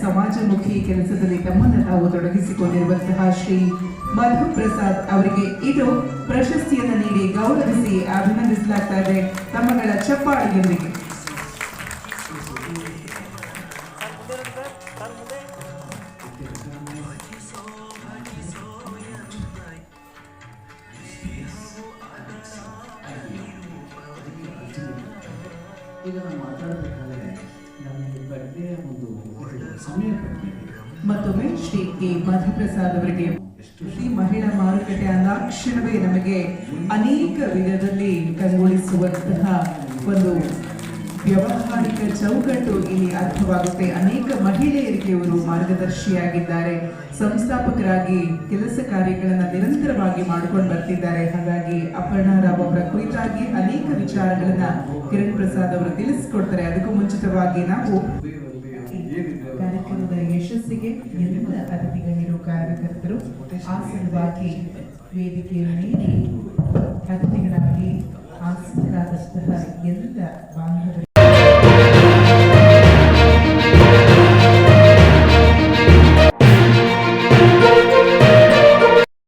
ಸಮಾಜಮುಖಿ ಕೆಲಸದಲ್ಲಿ ತಮ್ಮನ್ನು ತಾವು ತೊಡಗಿಸಿಕೊಂಡಿರುವಂತಹ ಶ್ರೀ ಮಧುಪ್ರಸಾದ್ ಅವರಿಗೆ ಇದು ಪ್ರಶಸ್ತಿಯನ್ನು ನೀಡಿ ಗೌರವಿಸಿ ಅಭಿನಂದಿಸಲಾಗ್ತಾ ಇದೆ ತಮ್ಮಗಳ ಚಪ್ಪಾಳೆಯೊಂದಿಗೆ. ಈಗ ನಾವು ಮಾತಾಡಬೇಕಾದ್ರೆ ನಮಗೆ ಬಡ್ಡೆಯ ಒಂದು ಸಮಯ ಮತ್ತೊಮ್ಮೆ ಶ್ರೀ ಕೆ ಮಧುಪ್ರಸಾದ್ ಅವರಿಗೆ ಈ ಮಹಿಳಾ ಮಾರುಕಟ್ಟೆ ಅಂದಾಕ್ಷಣವೇ ನಮಗೆ ಅನೇಕ ವಿಧದಲ್ಲಿ ಕಂಗೊಳಿಸುವಂತಹ ಒಂದು ವ್ಯಾವಹಾರಿಕ ಚೌಕಟ್ಟು ಇಲ್ಲಿ ಅರ್ಥವಾಗುತ್ತೆ. ಅನೇಕ ಮಹಿಳೆಯರಿಗೆ ಇವರು ಮಾರ್ಗದರ್ಶಿಯಾಗಿದ್ದಾರೆ, ಸಂಸ್ಥಾಪಕರಾಗಿ ಕೆಲಸ ಕಾರ್ಯಗಳನ್ನು ನಿರಂತರವಾಗಿ ಮಾಡಿಕೊಂಡು ಬರ್ತಿದ್ದಾರೆ. ಹಾಗಾಗಿ ಅಪರ್ಣಾ ರಾವ್ ಅವರ ಕುರಿತಾಗಿ ಅನೇಕ ವಿಚಾರಗಳನ್ನ ಕಿರಣ್ ಪ್ರಸಾದ್ ಅವರು ತಿಳಿಸಿಕೊಡ್ತಾರೆ. ಅದಕ್ಕೂ ಮುಂಚಿತವಾಗಿ ನಾವು ಕಾರ್ಯಕ್ರಮದ ಯಶಸ್ಸಿಗೆ ಎಲ್ಲ ಅತಿಥಿ ಗಣ್ಯರು ಕಾರ್ಯಕರ್ತರು ಆಸನವಾಗಿ ವೇದಿಕೆಯನ್ನು ನೀಡಿ ಅತಿಥಿಗಳಾಗಿ ಆಸನರಾದಂತಹ ಎಲ್ಲ